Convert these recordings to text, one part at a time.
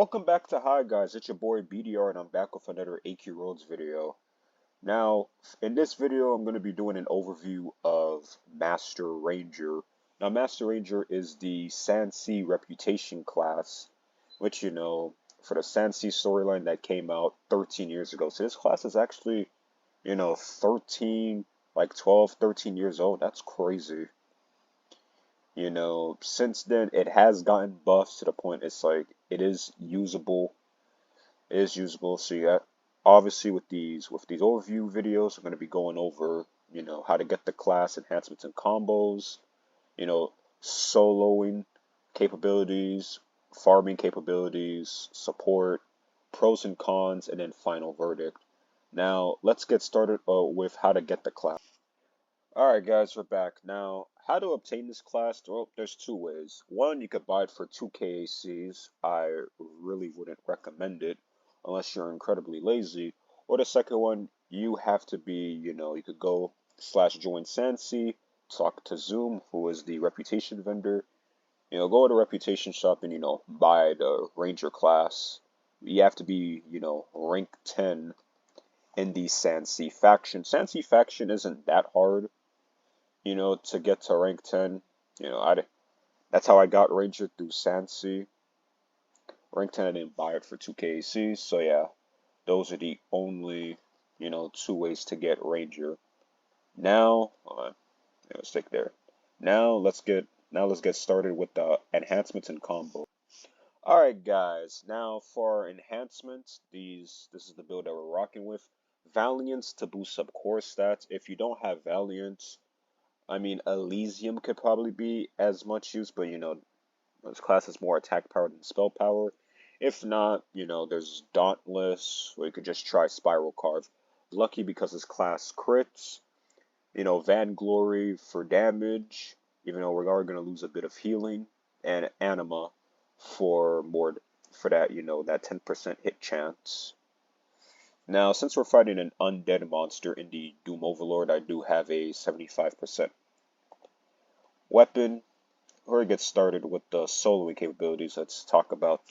Welcome back to Hi Guys, it's your boy BDR and I'm back with another AQ Roads video. Now, in this video I'm going to be doing an overview of Master Ranger. Now, Master Ranger is the Sansi Reputation class, which, for the Sansi storyline that came out 13 years ago. So this class is actually, 12, 13 years old. That's crazy. Since then it has gotten buffed to the point it's like it is usable. It is usable. So yeah, obviously with these overview videos, I'm going to be going over, how to get the class, enhancements and combos, soloing capabilities, farming capabilities, support, pros and cons, and then final verdict. Now let's get started with how to get the class. Alright guys, we're back. Now, how to obtain this class? Well, there's two ways. One, you could buy it for 2 KACs. I really wouldn't recommend it unless you're incredibly lazy. Or the second one, you have to be, you could go /join Sansi, talk to Zoom, who is the reputation vendor. Go to reputation shop and, buy the Ranger class. You have to be, rank 10 in the Sansi faction. Sansi faction isn't that hard, to get to rank 10. That's how I got Ranger, through Sansi. Rank 10, I didn't buy it for 2 KACs, so yeah, those are the only, 2 ways to get Ranger. Now, let's stick there. Now let's get started with the enhancements and combo. Alright guys, now for our enhancements, this is the build that we're rocking with. Valiance to boost up core stats. If you don't have Valiance, Elysium could probably be as much use, but this class has more attack power than spell power. If not, there's Dauntless, or you could just try Spiral Carve. Lucky because this class crits. Vainglory for damage, even though we are going to lose a bit of healing, and Anima for that, that 10% hit chance. Now, since we're fighting an undead monster in the Doom Overlord, I do have a 75% weapon. Before we get started with the soloing capabilities, let's talk about,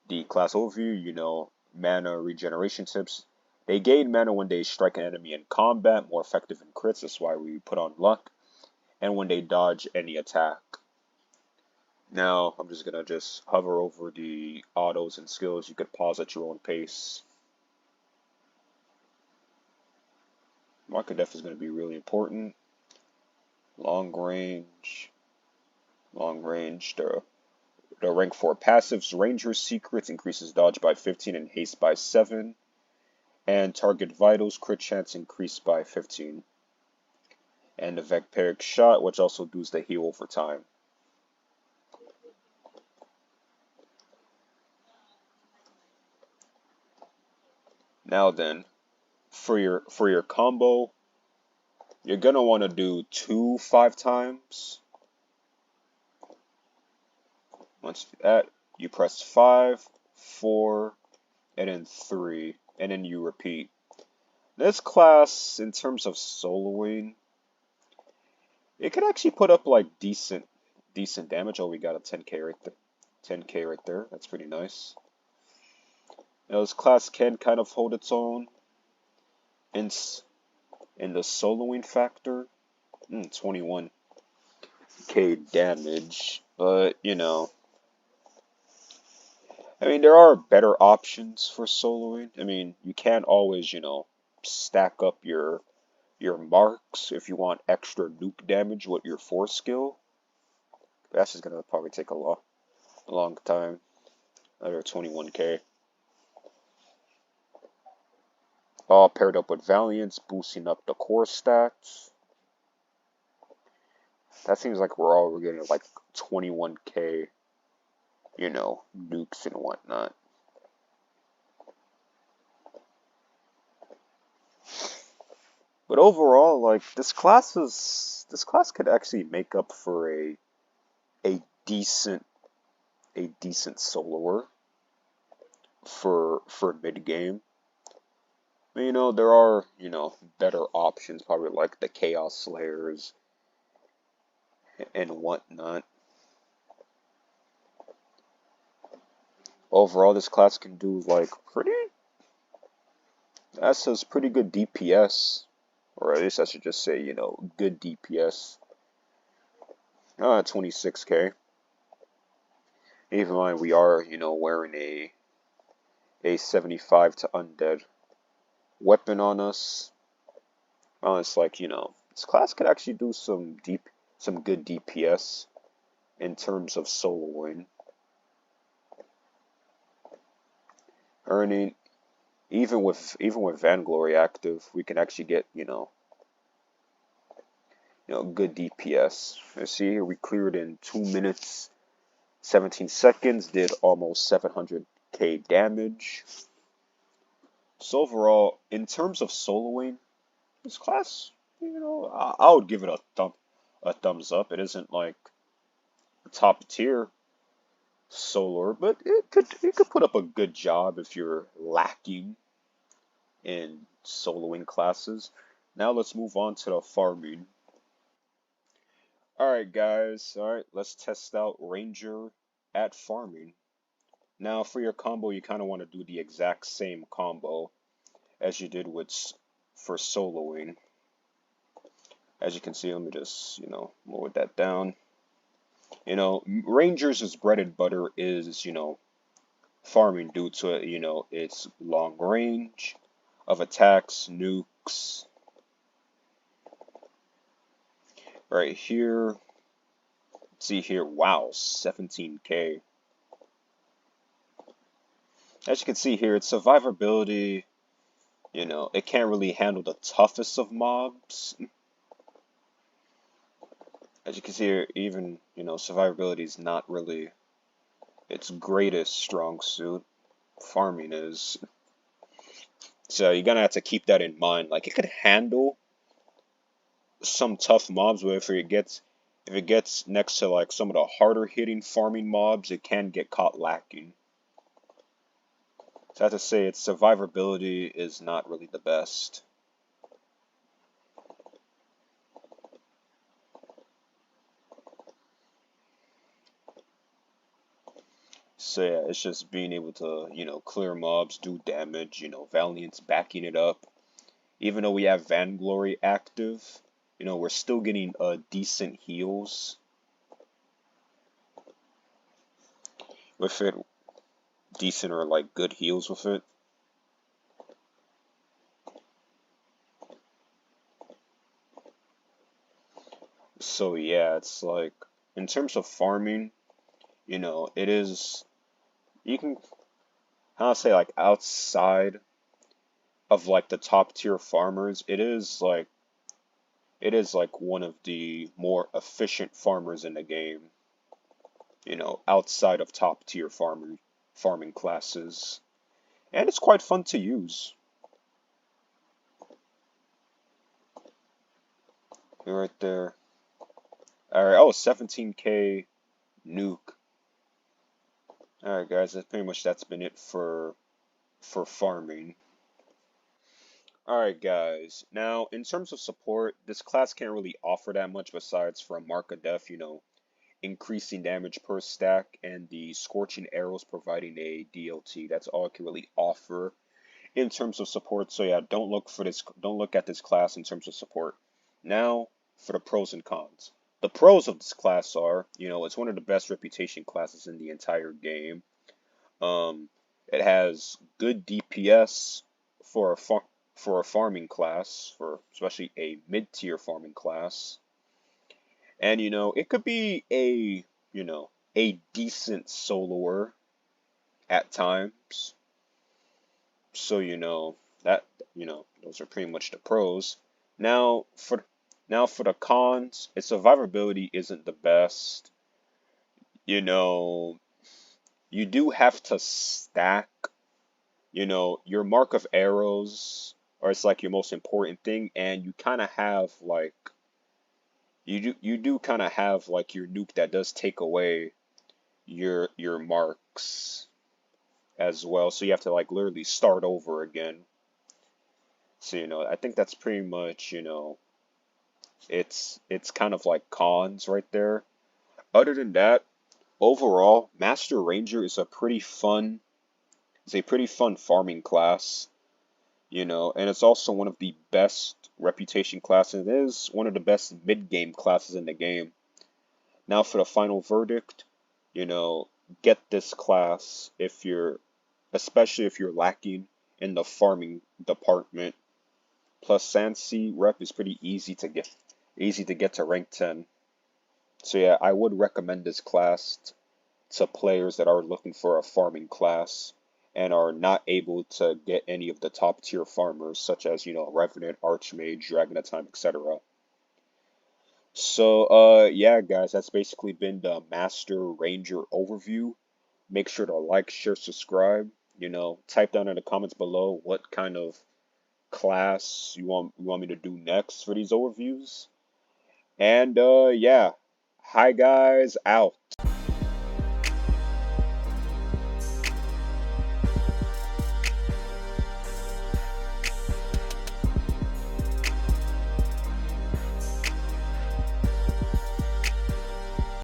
the class overview, mana regeneration tips. They gain mana when they strike an enemy in combat, more effective in crits, that's why we put on luck, and when they dodge any attack. Now, I'm just going to hover over the autos and skills. You could pause at your own pace. Market def is going to be really important. Long range, the rank 4 passives. Ranger Secrets increases dodge by 15 and haste by 7. And target vitals, crit chance increased by 15. And the Vecperic Shot, which also does the heal over time. Now then, for your combo, you're gonna want to do 2 5 times. Once you do that, you press 5, 4, and then 3, and then you repeat. This class, in terms of soloing, it could actually put up like decent damage. Oh, we got a 10k right there. 10k right there. That's pretty nice. Now, this class can kind of hold its own in the soloing factor. 21k damage, but there are better options for soloing. You can always, stack up your marks if you want extra nuke damage with your force skill. That's just gonna probably take a long time. Another 21k. All paired up with Valiance, boosting up the core stats. That seems like we're getting like 21k, nukes and whatnot. But overall, like this class could actually make up for a decent soloer for mid game. There are, better options, probably like the Chaos Slayers and whatnot. Overall, this class can do like that says pretty good DPS, or at least I should just say, good DPS. 26k. Even when we are, wearing a 75 to undead weapon on us. Well, it's like, this class could actually do some good DPS in terms of soloing. Earning, even with Vainglory active, we can actually get, good DPS. Let's see here, we cleared in 2 minutes, 17 seconds, did almost 700k damage. So overall, in terms of soloing, this class, I would give it a thumbs up. It isn't like top tier soloer, but it could put up a good job if you're lacking in soloing classes. Now let's move on to the farming. Alright guys, alright, let's test out Ranger at farming. Now for your combo, you kind of want to do the exact same combo as you did for soloing. As you can see, let me just, lower that down. Ranger's bread and butter is, farming due to, its long range of attacks, nukes. Right here, see here, wow, 17k. As you can see here, its survivability, it can't really handle the toughest of mobs. As you can see here, even, survivability is not really its greatest strong suit. Farming is. So you're gonna have to keep that in mind. Like, it could handle some tough mobs, but if it gets next to like some of the harder hitting farming mobs, it can get caught lacking. So I have to say its survivability is not really the best. So yeah, it's just being able to, clear mobs, do damage, Valiant's backing it up. Even though we have Vainglory active, we're still getting decent heals with it. Decent or like good heals with it. So yeah, it's like, in terms of farming, it is, you can, how to say, like, outside of like the top tier farmers, it is like one of the more efficient farmers in the game, outside of top tier farming classes. And it's quite fun to use. Right there. Alright, oh, 17k nuke. Alright guys, that's been it for farming. Alright guys, now in terms of support, this class can't really offer that much besides from Mark of Death, increasing damage per stack, and the Scorching Arrows providing a DLT. That's all it can really offer in terms of support. So yeah, don't look at this class in terms of support. Now for the pros and cons. The pros of this class are, it's one of the best reputation classes in the entire game. It has good DPS for a farming class, for especially a mid-tier farming class. And it could be a decent soloer at times. So that those are pretty much the pros. Now for the cons, its survivability isn't the best. You do have to stack, your Mark of Arrows, or it's like your most important thing, and you kind of have like you do kind of have like your nuke that does take away your marks as well, so you have to like literally start over again. So I think that's pretty much it's kind of like cons right there. Other than that, Overall, Master Ranger is a pretty fun farming class, and it's also one of the best reputation classes. It is one of the best mid-game classes in the game. Now for the final verdict, you know, get this class especially if you're lacking in the farming department. Plus Sansi rep is pretty easy to get to rank 10. So yeah, I would recommend this class to players that are looking for a farming class and are not able to get any of the top tier farmers such as, Revenant, Archmage, Dragon of Time, etc. So yeah guys, that's basically been the Master Ranger overview. Make sure to like, share, subscribe. Type down in the comments below what kind of class you want me to do next for these overviews. And yeah, hi guys, out.